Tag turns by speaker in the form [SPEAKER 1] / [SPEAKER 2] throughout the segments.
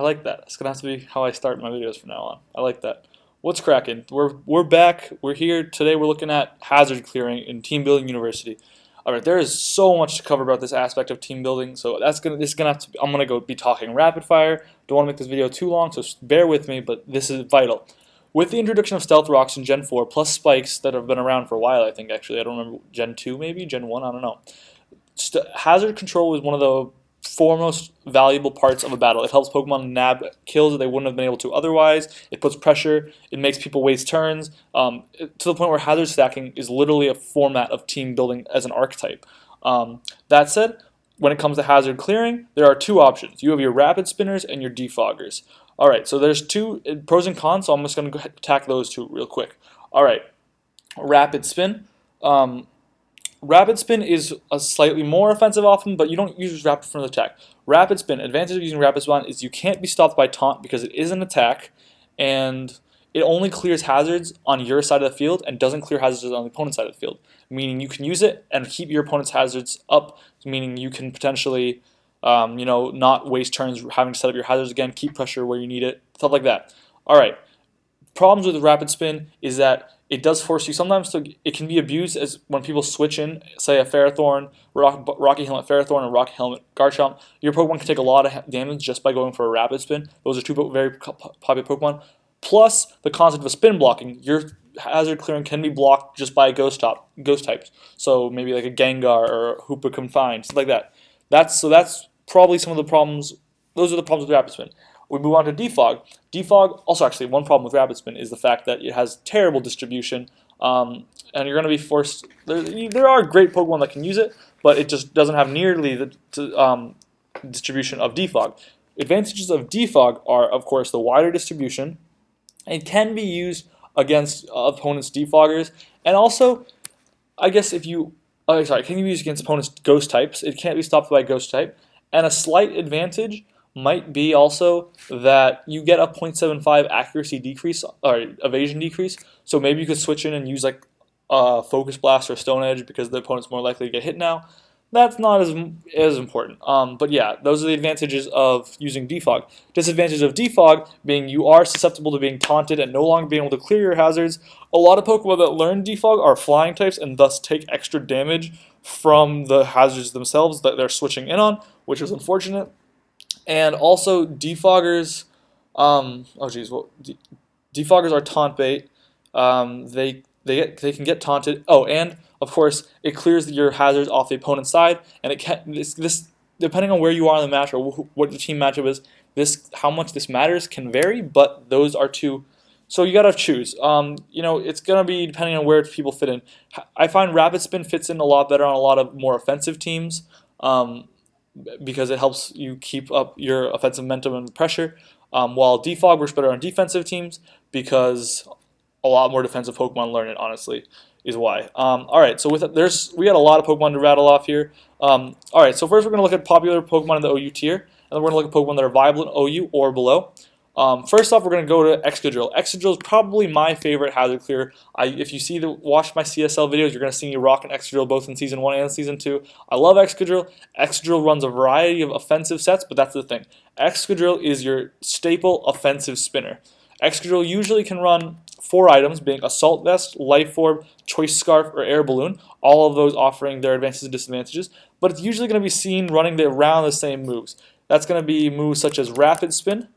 [SPEAKER 1] like that. It's gonna have to be how I start my videos from now on. I like that. What's cracking? We're back. We're here today. We're looking at hazard clearing in Team Building University. All right, there is so much to cover about this aspect of team building. So this is gonna have to. I'm gonna be talking rapid fire. Don't want to make this video too long, so bear with me. But this is vital. With the introduction of stealth rocks in Gen 4 plus spikes that have been around for a while, I think actually I don't remember Gen 2 maybe Gen 1 I don't know. Hazard control is one of the foremost valuable parts of a battle. It helps Pokemon nab kills that they wouldn't have been able to otherwise. It puts pressure. It makes people waste turns to the point where hazard stacking is literally a format of team building as an archetype. That said, when it comes to hazard clearing, there are two options. You have your rapid spinners and your defoggers. All right, so there's two pros and cons, so I'm just going to attack those two real quick. All right, rapid spin. Rapid spin is a slightly more offensive often, but you don't use rapid for the attack. Rapid spin, advantage of using rapid spin is you can't be stopped by taunt because it is an attack, and it only clears hazards on your side of the field and doesn't clear hazards on the opponent's side of the field. Meaning you can use it and keep your opponent's hazards up, meaning you can potentially not waste turns having to set up your hazards again, keep pressure where you need it, stuff like that. All right. Problems with rapid spin is that it does force you sometimes it can be abused as when people switch in, say a Ferrothorn, Rocky Helmet Ferrothorn, and Rocky Helmet Garchomp. Your Pokemon can take a lot of damage just by going for a rapid spin. Those are two very popular Pokemon. Plus the concept of spin blocking. Your hazard clearing can be blocked just by ghost types. So maybe like a Gengar or a Hoopa Confined, stuff like that. That's probably some of the problems. Those are the problems with rapid spin. We move on to defog. Defog, also actually one problem with rapid spin is the fact that it has terrible distribution, and you're going to be forced. There are great Pokemon that can use it, but it just doesn't have nearly the distribution of defog. Advantages of defog are, of course, the wider distribution. It can be used against opponents' defoggers, and also, I guess if you, it can be used against opponents' ghost types. It can't be stopped by a ghost type, and a slight advantage might be also that you get a 0.75 accuracy decrease or evasion decrease. So maybe you could switch in and use like Focus Blast or Stone Edge because the opponent's more likely to get hit now. That's not as important. But yeah, those are the advantages of using defog. Disadvantages of defog being you are susceptible to being taunted and no longer being able to clear your hazards. A lot of Pokemon that learn defog are flying types and thus take extra damage from the hazards themselves that they're switching in on, which is unfortunate. And also defoggers, defoggers are taunt bait. They can get taunted. Oh, and of course it clears your hazards off the opponent's side, and it can this depending on where you are in the match or what the team matchup is. How much this matters can vary, but those are two. So you gotta choose. It's gonna be depending on where people fit in. I find rapid spin fits in a lot better on a lot of more offensive teams. Because it helps you keep up your offensive momentum and pressure, while defog works better on defensive teams because a lot more defensive Pokemon learn it, honestly, is why. All right, so we got a lot of Pokemon to rattle off here. All right, so first we're going to look at popular Pokemon in the OU tier, and then we're going to look at Pokemon that are viable in OU or below. First off, we're going to go to Excadrill. Excadrill is probably my favorite hazard clear. If you watch my CSL videos, you're going to see me rocking Excadrill both in Season 1 and Season 2. I love Excadrill. Excadrill runs a variety of offensive sets, but that's the thing. Excadrill is your staple offensive spinner. Excadrill usually can run 4 items, being Assault Vest, Life Orb, Choice Scarf, or Air Balloon, all of those offering their advantages and disadvantages, but it's usually going to be seen running around the same moves. That's going to be moves such as Rapid Spin,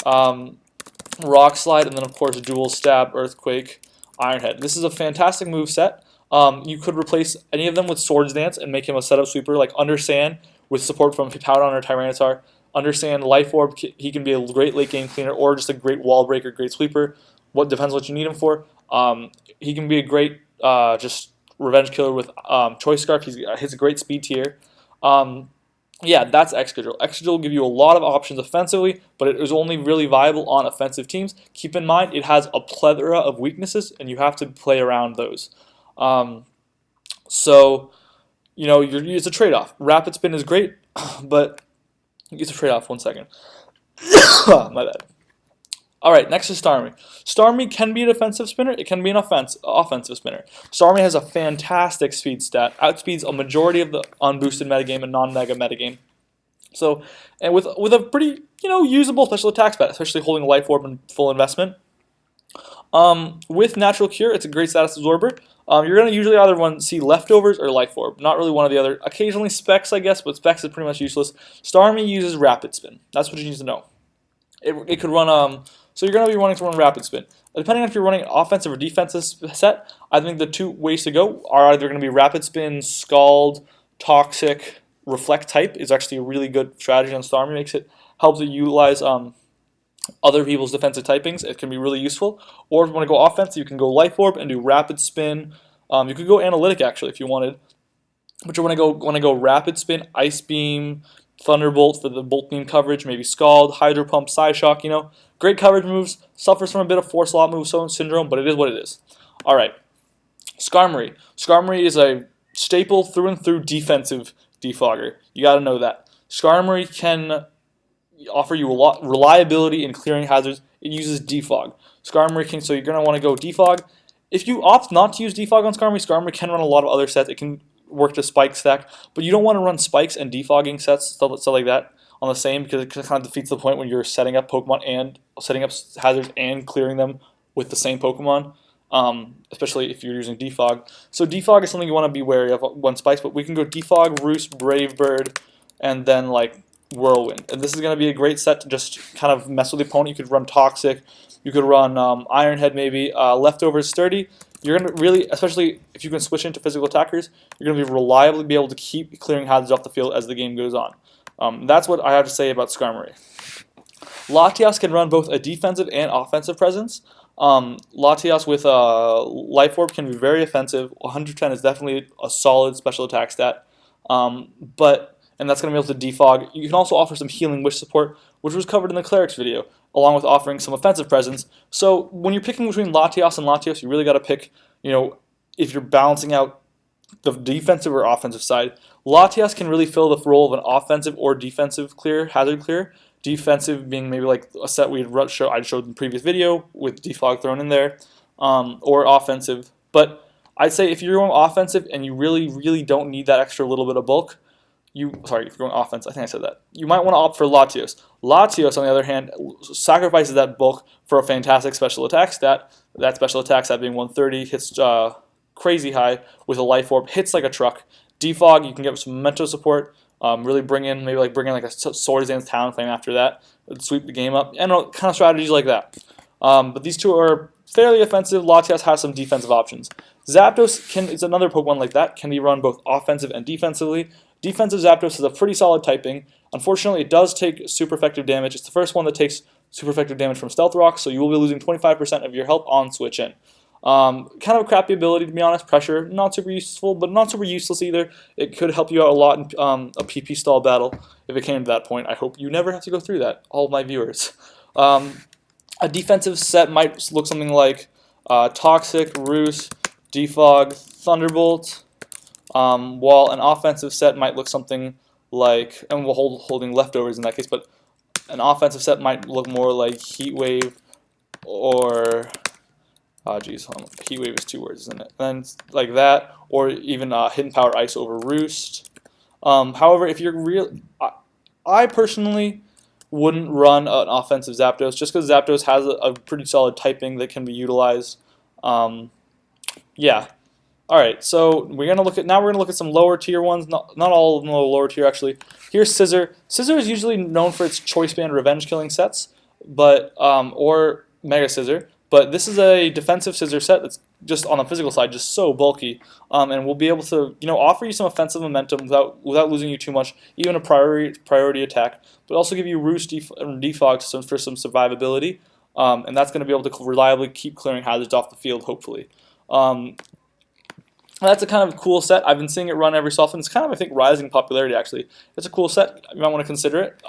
[SPEAKER 1] Rock Slide, and then of course Dual Stab, Earthquake, Iron Head. This is a fantastic move set. You could replace any of them with Swords Dance and make him a setup sweeper, like Undersand with support from Hippowdon or Tyranitar. Undersand, Life Orb, he can be a great late game cleaner or just a great wall breaker, great sweeper. What depends what you need him for. He can be a great just revenge killer with Choice Scarf. He has a great speed tier. Yeah, that's Excadrill. Excadrill will give you a lot of options offensively, but it is only really viable on offensive teams. Keep in mind, it has a plethora of weaknesses, and you have to play around those. So, it's a trade-off. Rapid Spin is great, but it's a trade-off. 1 second. My bad. All right, next is Starmie. Starmie can be a defensive spinner. It can be an offensive spinner. Starmie has a fantastic speed stat. Outspeeds a majority of the unboosted metagame and non-mega metagame. So, and with a pretty usable special attack stat, especially holding a life orb and full investment. With Natural Cure, it's a great status absorber. You're going to usually either see Leftovers or Life Orb. Not really one or the other. Occasionally Specs, I guess, but Specs is pretty much useless. Starmie uses Rapid Spin. That's what you need to know. It could run, so you're going to be wanting to run Rapid Spin. Depending on if you're running an offensive or defensive set, I think the two ways to go are either going to be Rapid Spin, Scald, Toxic, Reflect type is actually a really good strategy on Starmie. Helps it utilize other people's defensive typings. It can be really useful. Or if you want to go offensive, you can go Life Orb and do Rapid Spin. You could go Analytic actually if you wanted, but you want to go Rapid Spin, Ice Beam, Thunderbolt for the Bolt Beam coverage, maybe Scald, Hydro Pump, Psyshock. Great coverage moves. Suffers from a bit of 4-slot move syndrome, but it is what it is. All right, Skarmory. Skarmory is a staple through and through defensive defogger. You got to know that. Skarmory can offer you a lot reliability in clearing hazards. It uses defog. Skarmory can, so you're going to want to go defog. If you opt not to use defog on Skarmory, Skarmory can run a lot of other sets. It can work to spike stack, but you don't want to run spikes and defogging sets, stuff like that, on the same, because it kind of defeats the point when you're setting up Pokemon and setting up hazards and clearing them with the same Pokemon, especially if you're using defog. So defog is something you want to be wary of on spikes, but we can go defog, Roost, Brave Bird, and then like Whirlwind. And this is going to be a great set to just kind of mess with the opponent. You could run Toxic, you could run Ironhead maybe, Leftovers, Sturdy. You're going to really, especially if you can switch into physical attackers, you're going to be reliably be able to keep clearing hazards off the field as the game goes on. That's what I have to say about Skarmory. Latias can run both a defensive and offensive presence. Latias with Life Orb can be very offensive. 110 is definitely a solid special attack stat. And that's going to be able to defog. You can also offer some Healing Wish support, which was covered in the Clerics video, along with offering some offensive presence. So when you're picking between Latias and Latios, you really got to pick, if you're balancing out the defensive or offensive side. Latias can really fill the role of an offensive or defensive hazard clear. Defensive being maybe like a set I showed in the previous video with defog thrown in there, or offensive. But I'd say if you're going offensive and you really, really don't need that extra little bit of bulk, if you're going offense, I think I said that, you might want to opt for Latios. Latios, on the other hand, sacrifices that bulk for a fantastic special attack stat. That special attack stat being 130, hits crazy high with a Life Orb, hits like a truck. Defog, you can get some Memento support, really bring in like a Swordsdance Talonflame after that, sweep the game up, and kind of strategies like that. But these two are fairly offensive. Latias has some defensive options. Zapdos is another Pokemon like that, can be run both offensive and defensively. Defensive Zapdos has a pretty solid typing. Unfortunately, it does take super effective damage. It's the first one that takes super effective damage from Stealth Rock, so you will be losing 25% of your health on switch in. Kind of a crappy ability, to be honest. Pressure, not super useful, but not super useless either. It could help you out a lot in a PP stall battle if it came to that point. I hope you never have to go through that, all of my viewers. A defensive set might look something like Toxic, Roost, Defog, Thunderbolt, while an offensive set might look something like, and we'll holding Leftovers in that case, but an offensive set might look more like Heat Wave or, Heat Wave is 2 words, isn't it? And like that, or even Hidden Power Ice over Roost. However, if you're I personally wouldn't run an offensive Zapdos just because Zapdos has a pretty solid typing that can be utilized. Yeah. All right, so we're gonna look at some lower tier ones. Not all of them are lower tier actually. Here's Scissor. Scissor is usually known for its Choice Band revenge killing sets, but or Mega Scissor. But this is a defensive Scissor set that's just on the physical side, just so bulky, and will be able to offer you some offensive momentum without losing you too much, even a priority attack, but also give you Roost and Defog for some survivability, and that's going to be able to reliably keep clearing hazards off the field, hopefully. That's a kind of cool set. I've been seeing it run every so often. It's kind of, I think, rising in popularity, actually. It's a cool set. You might want to consider it.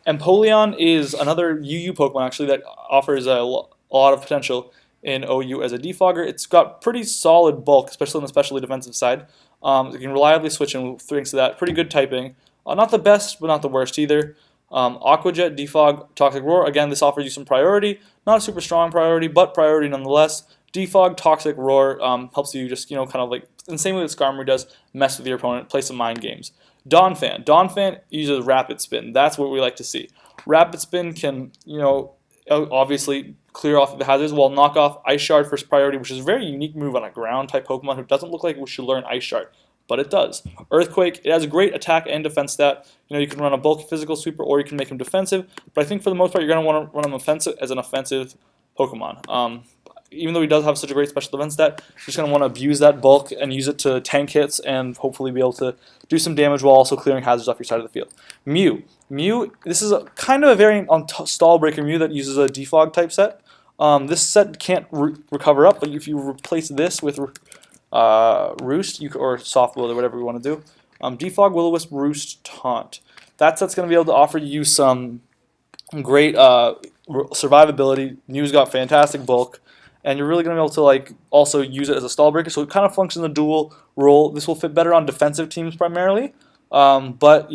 [SPEAKER 1] Empoleon is another UU Pokemon, actually, that offers a lot of potential in OU as a defogger. It's got pretty solid bulk, especially on the specially defensive side. It can reliably switch in thanks to that. Pretty good typing. Not the best, but not the worst either. Aqua Jet, Defog, Toxic Roar. Again, this offers you some priority. Not a super strong priority, but priority nonetheless. Defog, Toxic Roar helps you just, kind of like, in the same way that Skarmory does, mess with your opponent, play some mind games. Donphan. Donphan uses rapid spin. That's what we like to see. Rapid spin can, obviously clear off the hazards while knock off Ice Shard first priority, which is a very unique move on a ground type Pokemon who doesn't look like we should learn Ice Shard, but it does. Earthquake, it has a great attack and defense stat. You can run a bulky physical sweeper or you can make him defensive, but I think for the most part you're going to want to run him offensive as an offensive Pokemon. Even though he does have such a great special defense stat, you're just going to want to abuse that bulk and use it to tank hits and hopefully be able to do some damage while also clearing hazards off your side of the field. Mew, this is kind of a variant on Stall Breaker Mew that uses a defog type set. This set can't recover up, but if you replace this with Roost or Soft Will or whatever we want to do, defog, Will-O-Wisp, Roost, Taunt. That set's going to be able to offer you some great survivability. Mew's got fantastic bulk, and you're really going to be able to also use it as a stall breaker. So it kind of functions in a dual role. This will fit better on defensive teams primarily, but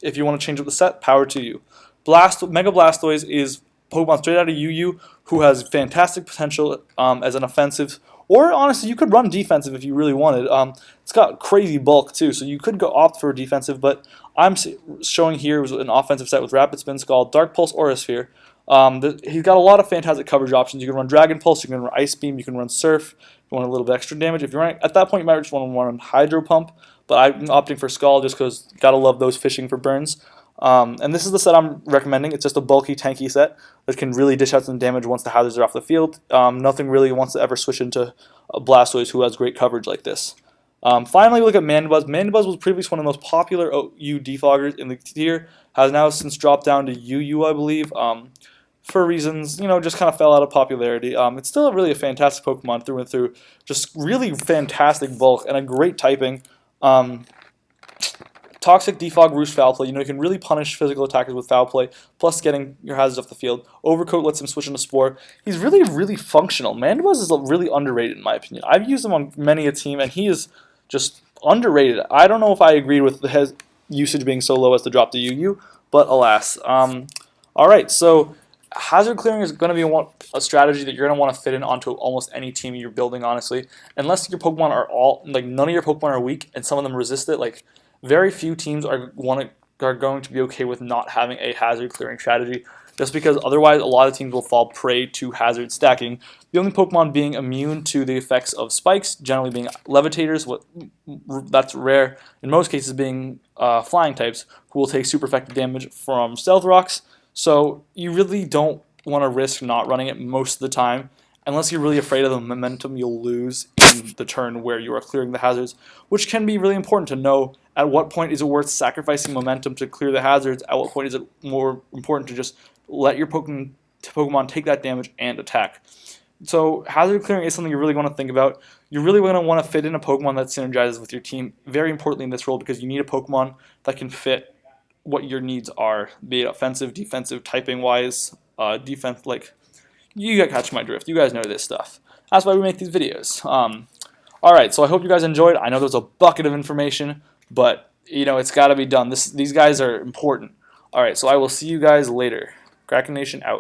[SPEAKER 1] if you want to change up the set, power to you. Mega Blastoise is Pokemon straight out of UU who has fantastic potential as an offensive, or honestly, you could run defensive if you really wanted. It's got crazy bulk too, so you could go opt for a defensive, but I'm showing here was an offensive set with Rapid Spin, Scald, Dark Pulse, Aura Sphere. He's got a lot of fantastic coverage options. You can run Dragon Pulse, you can run Ice Beam, you can run Surf. If you want a little bit extra damage, if you're running, at that point you might just want to run Hydro Pump, but I'm opting for Scald just because gotta love those fishing for burns. And this is the set I'm recommending. It's just a bulky, tanky set that can really dish out some damage once the hazards are off the field. Nothing really wants to ever switch into a Blastoise who has great coverage like this. Finally, we look at Mandibuzz. Mandibuzz was previously one of the most popular OU defoggers in the tier. Has now since dropped down to UU, I believe, for reasons, just kind of fell out of popularity. It's still really a fantastic Pokemon through and through. Just really fantastic bulk and a great typing. Toxic, Defog, Roost, Foul Play. You can really punish physical attackers with Foul Play, plus getting your hazards off the field. Overcoat lets him switch into Spore. He's really, really functional. Mandibuzz is really underrated in my opinion. I've used him on many a team, and he is just underrated. I don't know if I agree with his usage being so low as to drop to UU, but alas. Alright, so hazard clearing is going to be a strategy that you're going to want to fit in onto almost any team you're building, honestly. Unless your Pokemon are none of your Pokemon are weak, and some of them resist it, very few teams are going to be okay with not having a hazard clearing strategy, just because otherwise a lot of teams will fall prey to hazard stacking. The only Pokemon being immune to the effects of spikes, generally being levitators, that's rare, in most cases being flying types, who will take super effective damage from Stealth Rocks. So you really don't want to risk not running it most of the time, unless you're really afraid of the momentum you'll lose in the turn where you are clearing the hazards, which can be really important to know. At what point is it worth sacrificing momentum to clear the hazards? At what point is it more important to just let your Pokemon take that damage and attack? So hazard clearing is something you really want to think about. You're really going to want to fit in a Pokemon that synergizes with your team, very importantly in this role, because you need a Pokemon that can fit what your needs are, be it offensive, defensive, typing-wise, defense, you guys catch my drift. You guys know this stuff. That's why we make these videos. Alright, so I hope you guys enjoyed. I know there's a bucket of information, but it's got to be done. These guys are important. Alright, so I will see you guys later. Kraken Nation out.